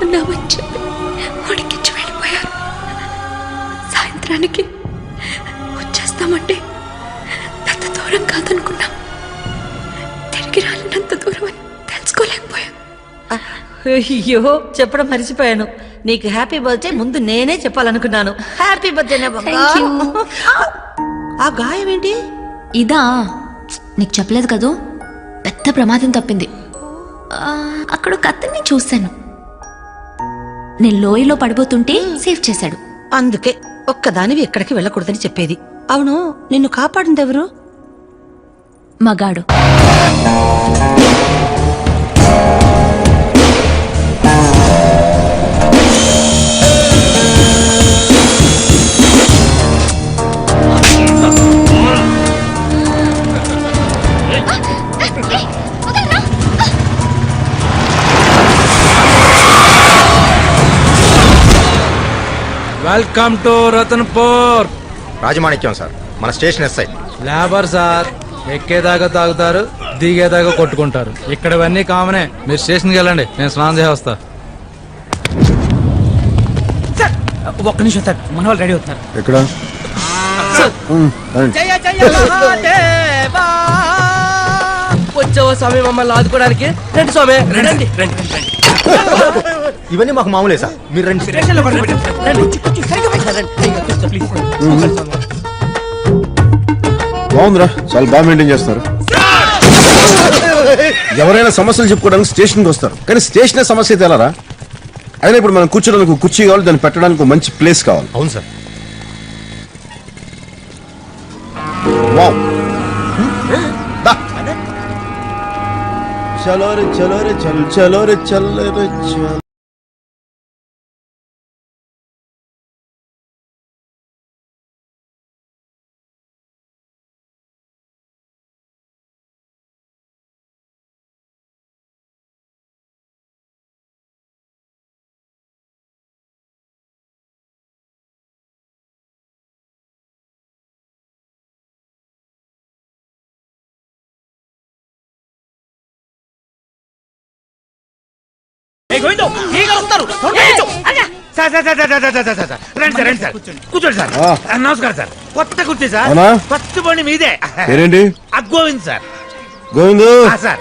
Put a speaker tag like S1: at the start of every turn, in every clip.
S1: ఉన్నామని చెప్పి ఉడికించి వెళ్ళిపోయారు. సాయంత్రానికి వచ్చేస్తామంటే పెద్ద దూరం కాదనుకున్నాం. తిరిగి రాలినంత దూరం అని తెలుసుకోలేకపోయాం.
S2: అయ్యో చెప్పడం మర్చిపోయాను. నీకు హ్యాపీ బర్త్డే ముందు నేనే చెప్పాలనుకున్నాను. Happy birthday. ఆ గాయం ఏంటి?
S1: ఇదా, నీకు చెప్పలేదు కదూ, పెద్ద ప్రమాదం తప్పింది. అక్కడ కత్తిని చూశాను. నేను లోయలో పడిపోతుంటే సేవ్ చేశాడు.
S2: అందుకే ఒక్కదానివి ఎక్కడికి వెళ్ళకూడదని చెప్పేది. అవును, నిన్ను కాపాడింది ఎవరు?
S1: మగాడు.
S3: Welcome to Ratanpur.
S4: Rajamanikyam sir, మన స్టేషన్ ఎస్ఐ.
S3: లేబర్ సార్, ఎక్కేదాకా తాగుతారు, దిగేదాకా కొట్టుకుంటారు. ఇక్కడవన్నీ కామనే. మీరు స్టేషన్కి వెళ్ళండి, నేను స్నానం చేసి వస్తా.
S5: ఒక్క నిమిషం సార్, మన వాళ్ళు రెడీ అవుతారు.
S4: ఎక్కడ?
S5: వచ్చావా స్వామి మమ్మల్ని ఆదుకోవడానికి? రండి స్వామి, రండి రండి.
S4: ఇవన్నీ మాకు మామూలే సార్, మీరు రండి.
S6: బాగుందిరా, చాలా బాగా మెయింటైన్ చేస్తారు. ఎవరైనా సమస్యలు చెప్పుకోవడానికి స్టేషన్కి వస్తారు, కానీ స్టేషన్ సమస్య అయితే ఎలారా? అయినా ఇప్పుడు మనం కూర్చోడానికి కుర్చీ కావాలి, దాన్ని పెట్టడానికి ఒక మంచి ప్లేస్ కావాలి.
S4: అవును సార్.
S6: వావ్. చలో రే చలో రే చల్ చలో రే చల్ రే చల్.
S5: కూర్చోండి సార్. నమస్కారం సార్. కొత్త కుర్చీ సార్, ఫస్ట్ బండి మీదే.
S6: పేరేంటి?
S5: గోవింద్ సార్.
S6: గోవిందు
S5: సార్,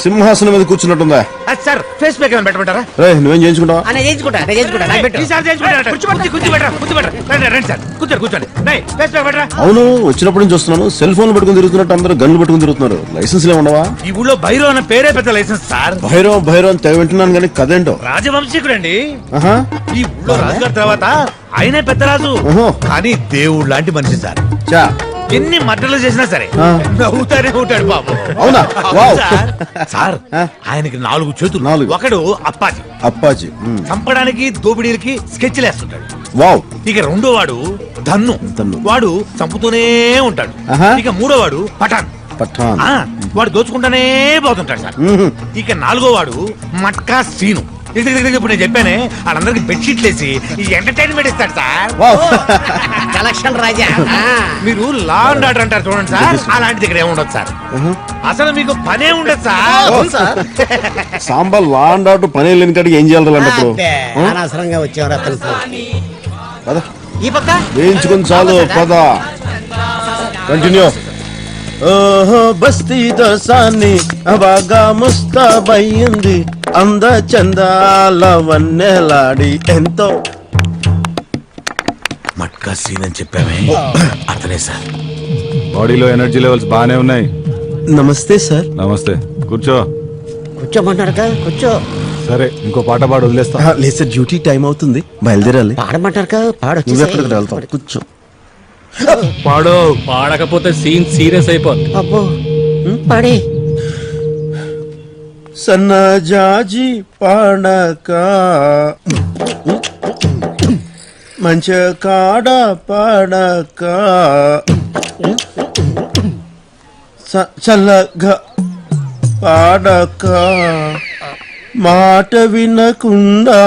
S6: సింహాసనం మీద కూర్చున్నట్టుందా?
S5: సార్ ఫేస్ ప్యాక్ ఏమైనా పెట్టమంటారా?
S6: రే, నువ్వేం చేయించుకుంటావా? అవును, వచ్చినప్పటి నుంచి వస్తున్నాను. సెల్ ఫోన్ పట్టుకుని తిరుగుతున్నట్టు అందరూ గన్లు పట్టుకుని తిరుగుతున్నారు. లైసెన్స్ ఉండవా?
S5: ఈ ఊళ్ళో భైరవ్ అన్న పేరే పెద్ద లైసెన్స్ సార్.
S6: భైరవ్ భైరవ్ అని తెగ వింటున్నాను, కానీ కదేంటో.
S5: రాజవంశీకుడు అండి.
S6: ఈ
S5: ఊళ్ళో రాజుగారి తర్వాత ఆయనే పెద్ద రాజు, కానీ దేవుడు లాంటి మనిషి సార్. ఎన్ని మట్టలు చేసినా సరే నవ్వుతానే ఉంటాడు బాబు.
S6: అవునా?
S5: సార్, ఆయనకి 4 చేతులు. ఒకడు అప్పాజీ.
S6: అప్పాజీ
S5: చంపడానికి దోపిడీలకి స్కెచ్లు వేస్తుంటాడు.
S6: వావ్.
S5: ఇక 2వ వాడు ధన్ను. వాడు చంపుతూనే ఉంటాడు. ఇక 3వ వాడు పఠాన్. వాడు దోచుకుంటానే పోతుంటాడు సార్. ఇక 4వ వాడు మట్కా సీను. ఇప్పుడు నేను చెప్పానే, వాళ్ళందరికి బెడ్షీట్లు వేసి ఎంటర్టైన్మెంట్ ఇస్తాడు సార్.
S2: కలెక్షన్ రాజా.
S5: మీరు లా అండ్ ఆర్డర్ అంటారు చూడండి సార్, అలాంటి దగ్గర ఏముండదు సార్. అసలు మీకు పనే ఉండదు sir.
S6: Sambar law and order పని లేని కాడికి ఏం చేయాలి?
S7: అనవసరంగా వచ్చేవారు
S6: ఈ పక్క వేయించుకుని చాలు. పద, కంటిన్యూ. ఓహో బస్తీ దోసాన్ని బాగా ముస్తాబయ్యింది, అంద చందాల వన్నెలాడి ఎంతో.
S5: మట్కా సీన్ అని చెప్పామే, అతనే సార్.
S8: బాడీలో ఎనర్జీ లెవెల్స్ బాగానే ఉన్నాయి.
S6: నమస్తే సార్.
S8: నమస్తే, కూర్చో.
S7: కూర్చోమంటారు కదా, కూర్చో.
S8: సరే, ఇంకో పాట పాడు, వదిలేస్తా.
S6: లేదు సార్, డ్యూటీ టైం అవుతుంది, బయలుదేరాలి.
S7: పాడమంటారు కదా, పాడు.
S6: నువ్వు ఎక్కడికి వెళ్తావు? కూర్చో.
S8: పాడు.
S9: పాడకపోతే సీన్ సీరియస్ అయిపోతుంది.
S7: అబ్బో, పాడే.
S6: సన్నజాజి పాడక మంచ కాడ పాడక చల్లగా పాడక మాట వినకుండా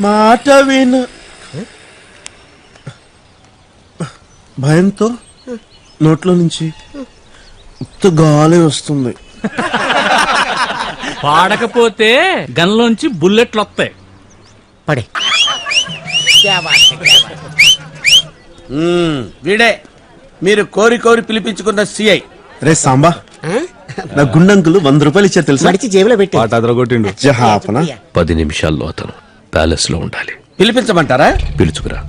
S6: మాట విన భయంతో నోట్లో నుంచి ఉత్త గాలి వస్తుంది.
S9: పాడకపోతే గన్లోంచి బుల్లెట్లు వస్తాయి.
S7: పడే
S6: వీడే మీరు కోరి కోరి పిలిపించుకున్న సిఐ రే సాంబా. నా గుండంకులు 100 రూపాయలు ఇచ్చారు తెలుసా?
S7: మడిచి జేబులో పెట్టి
S8: పాట అదరగొట్టిండు.
S6: జహాపన
S9: 10 నిమిషాల్లో అతను ప్యాలెస్ లో ఉండాలి.
S6: పిలిపించమంటారా?
S9: పిలుచుకురా.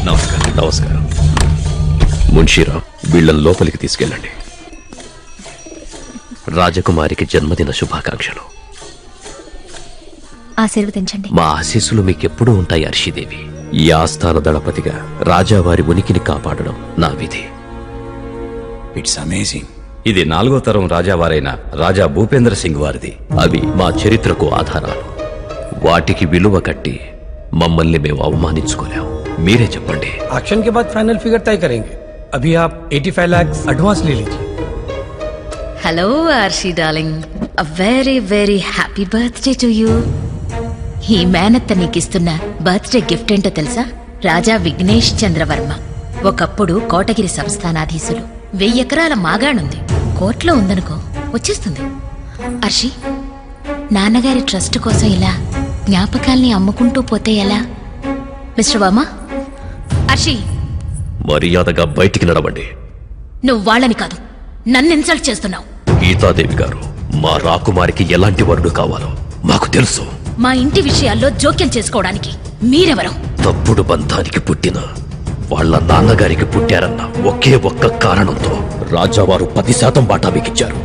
S9: నమస్కారం. నమస్కారం. మున్షీరావు, వీళ్ళని లోపలికి తీసుకెళ్ళండి. రాజకుమారికి జన్మదిన శుభాకాంక్షలు.
S1: ఆశీర్వదించండి.
S9: మా ఆశీస్సులు మీకెప్పుడూ ఉంటాయి అర్షిదేవి. ఈ ఆస్థాన దళపతిగా రాజావారి ఉనికిని కాపాడడం నా విధి.
S10: It's amazing. ఇది 4వ తరం రాజావారైన రాజా భూపేంద్ర సింగ్ వారిది.
S9: అవి మా చరిత్రకు ఆధారాలు. వాటికి విలువ కట్టి మమ్మల్ని మేము అవమానించుకోలేం. మీరే చెప్పండి.
S10: एक्शन के बाद फाइनल फिगर तय करेंगे. अभी आप 85 लाख एडवांस ले लीजिए.
S1: Hello Arshi darling, a very very happy birthday to you. ఈ మేనత్త నీకిస్తున్న బర్త్డే గిఫ్ట్ ఏంటో తెలుసా? రాజా విఘ్నేష్ చంద్రవర్మ. ఒకప్పుడు కోటగిరి సంస్థానాధీశులు. 1000 ఎకరాల మాగాణుంది. కోర్టులో ఉందనుకో, వచ్చేస్తుంది. అర్షి, నాన్నగారి ట్రస్ట్ కోసం ఇలా జ్ఞాపకాల్ని అమ్ముకుంటూ పోతే ఎలా? మిస్టర్ వర్మ, అర్షి,
S9: మర్యాదగా బయటికి నడవండి.
S1: నువ్వు వాళ్ళని కాదు, నన్ను ఇన్సల్ట్ చేస్తున్నావు.
S9: గీతాదేవి గారు, మా రాకుమారికి ఎలాంటి వరుడు కావాలో మాకు తెలుసు.
S1: మా ఇంటి విషయాల్లో జోక్యం చేసుకోవడానికి మీరెవరు?
S9: తప్పుడు బంధానికి పుట్టిన వాళ్ళ నాన్నగారికి పుట్టారన్న ఒకే ఒక్క కారణంతో రాజావారు 10% వాటా మీకిచ్చారు.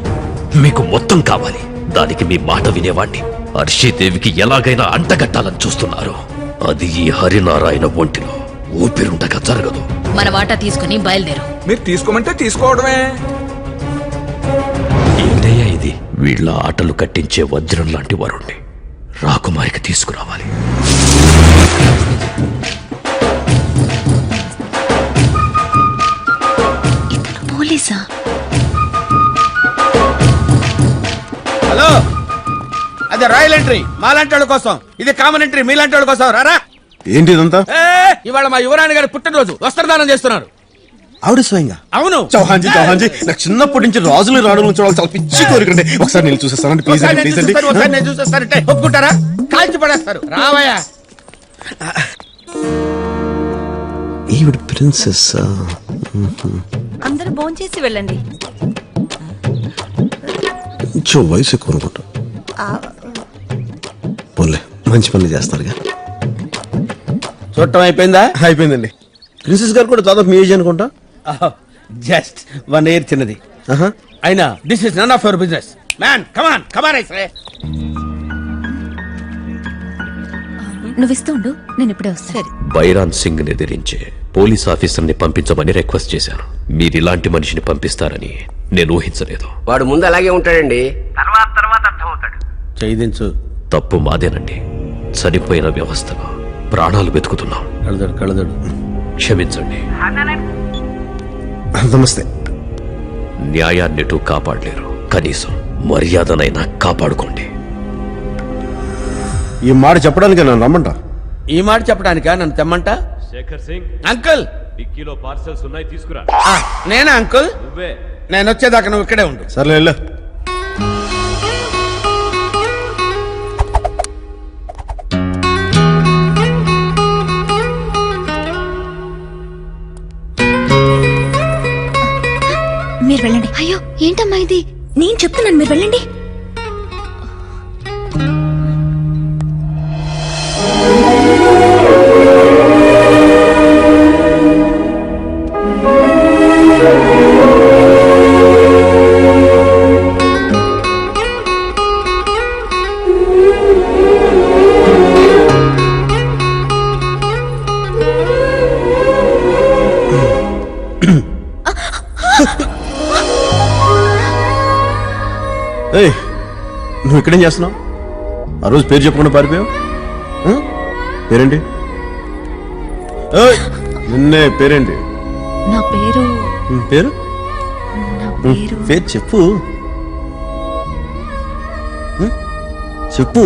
S9: మీకు మొత్తం కావాలి. దానికి మీ మాట వినేవాణ్ణి హర్షీదేవికి ఎలాగైనా అంటగట్టాలని చూస్తున్నారు. అది ఈ హరినారాయణ ఒంటిలో ఊపిరుండగా జరగదు.
S1: మన వాటా తీసుకుని బయలుదేరు.
S10: మీరు తీసుకోమంటే తీసుకోవడమే.
S9: ఏంటయ్యా ఇది? వీళ్ళ ఆటలు కట్టించే వజ్రం లాంటి వరుణ్ణి రాకుమారికి తీసుకురావాలి.
S1: ఇతను పోలీసా?
S6: హలో, అది రాయల్ ఎంట్రీ మాలాంటి వాళ్ళ కోసం, ఇది కామన్ ఎంట్రీ మీలాంటి వాళ్ళ కోసం. రారా. ఏంటి ఇదంతా? ఇవాళ మా యువరాణి గారి పుట్టినరోజు, వస్త్రదానం చేస్తున్నారు. ఆవిడ స్వయంగా? అవును. చౌహాన్జీ, నాకు చిన్నప్పటి నుంచి రాజులు రావడం చూడాలి, చాలా పిచ్చి కోరికండి. ఒకసారి నేను చూసేస్తానండి, ప్లీజ్ అండి, ప్లీజ్ అండి. ఒకసారి నేను చూసేస్తానంటే ఒప్పుకుంటారా? కాల్చి పడేస్తారు. రావయ్యా. ఈవిడ ప్రిన్సెస్.
S2: అందరూ భోంచేసి వెళ్ళండి.
S6: కొంచెం వయసు ఎక్కువ అనుకుంటా. పోన్లే, మంచి పనులు చేస్తారుగా. చూడటం అయిపోయిందా? అయిపోయిందండి. ప్రిన్సెస్ గారు కూడా దాదాపు మీ ఏజ్ అనుకుంటా. జస్ట్ 1 year చిన్నది. అయినా this is none of your business man. Come on come on I say.
S1: నువ్వు ఇస్తూ ఉండు, నేను ఇప్పుడే వస్తాను.
S9: బైరాన్ సింగ్ ని ఎదిరించే పోలీస్ ఆఫీసర్ని పంపించమని రిక్వెస్ట్ చేశాను. మీరిలాంటి మనిషిని పంపిస్తారని నేను ఊహించలేదు.
S7: వాడు ముందు అలాగే ఉంటాడండి.
S10: తర్వాత అర్థమవుతాడు.
S6: చైదించు.
S9: తప్పు మాదేనండి. చనిపోయిన వ్యవస్థలో ప్రాణాలు వెతుకుతున్నాం.
S6: కళదడు.
S9: క్షమించండి.
S6: నమస్తే.
S9: న్యాయాన్నిటూ కాపాడలేరు, కనీసం మర్యాదనైనా కాపాడుకోండి.
S6: ఈ మాట చెప్పడానికి నన్ను రమ్మంట. ఈ మాట చెప్పడానికా నన్ను తెమ్మంట?
S9: శేఖర్ సింగ్,
S6: అంకుల్,
S9: డిక్కీలో పార్సల్స్ ఉన్నాయి, తీసుకురా.
S6: నేనా అంకుల్? నేను వచ్చేదాకా నువ్వు ఇక్కడే ఉండు. సర్లే వెళ్ళు.
S1: మీరు వెళ్ళండి. అయ్యో, ఏంటమ్మా ఇది? నేను చెప్తున్నాను, మీరు వెళ్ళండి.
S6: ఏయ్, నువ్వు ఇక్కడేం చేస్తున్నావు? ఆ రోజు పేరు చెప్పకుండా పారిపోయావు. పేరేంటి? నిన్నే. పేరేంటి?
S1: నా పేరు
S6: పేరు
S1: నా పేరు
S6: పేరు చెప్పు. చెప్పు.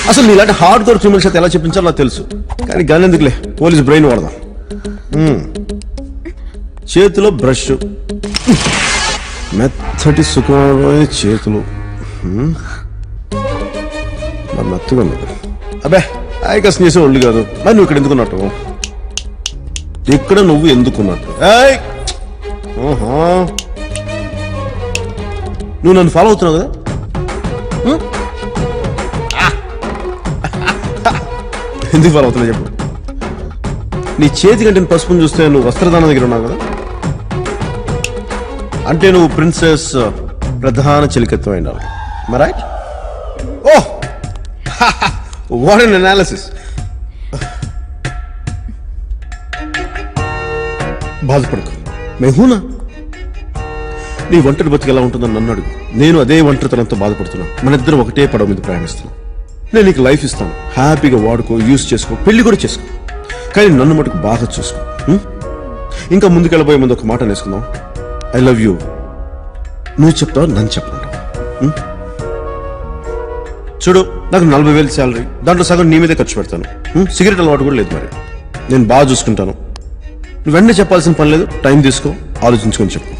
S11: అసలు నీలాంటి హార్డ్ కోర్ క్రిమినల్స్ అయితే ఎలా చెప్పించాలో నాకు తెలుసు, కానీ గాని ఎందుకులే, పోలీస్ బ్రెయిన్ వాడదాం. చేతిలో బ్రష్, మెత్తటి సుఖమైన చేతులు, మరి మెత్తగా ఉంది. అబ్బే ఆయకసం చేసే ఒళ్ళు కాదు. మరి నువ్వు ఇక్కడ ఎందుకున్నట్టు, ఇక్కడ నువ్వు ఎందుకున్నట్టు? నువ్వు నన్ను ఫాలో అవుతున్నావు కదా? ఎందుకు ఫాలో అవుతున్నా చెప్పు. నీ చేతి కంటే పసుపుని చూస్తే నువ్వు వస్త్రదానం దగ్గర ఉన్నావు కదా, అంటే నువ్వు ప్రిన్సెస్ ప్రధాన చిలికత్వం అయినావు. Right? Oh, what an analysis. బాధపడకు, మెహూనా. నీ ఒంటరి బతికి ఎలా ఉంటుందని నన్ను అడుగు. నేను అదే ఒంటరితనంతో బాధపడుతున్నా. మన ఇద్దరం ఒకటే పడవ మీద ప్రయాణిస్తున్నాం. నేను నీకు లైఫ్ ఇస్తాను, హ్యాపీగా వాడుకో, యూజ్ చేసుకో, పెళ్లి కూడా చేసుకో, కానీ నన్ను మటుకు బాగా చూసుకో. ఇంకా ముందుకెళ్ళబోయే ముందు ఒక మాట నేర్చుకుందాం. ఐ లవ్ యూ నువ్వు చెప్తావు, నన్ను చెప్పమంటావు. చూడు, నాకు 40,000 శాలరీ, దాంట్లో సగం నీ మీదే ఖర్చు పెడతాను. సిగరెట్ అలవాటు కూడా లేదు. మరి నేను బాగా చూసుకుంటాను. నువ్వు వెంటనే చెప్పాల్సిన పని లేదు, టైం తీసుకో, ఆలోచించుకొని చెప్పు.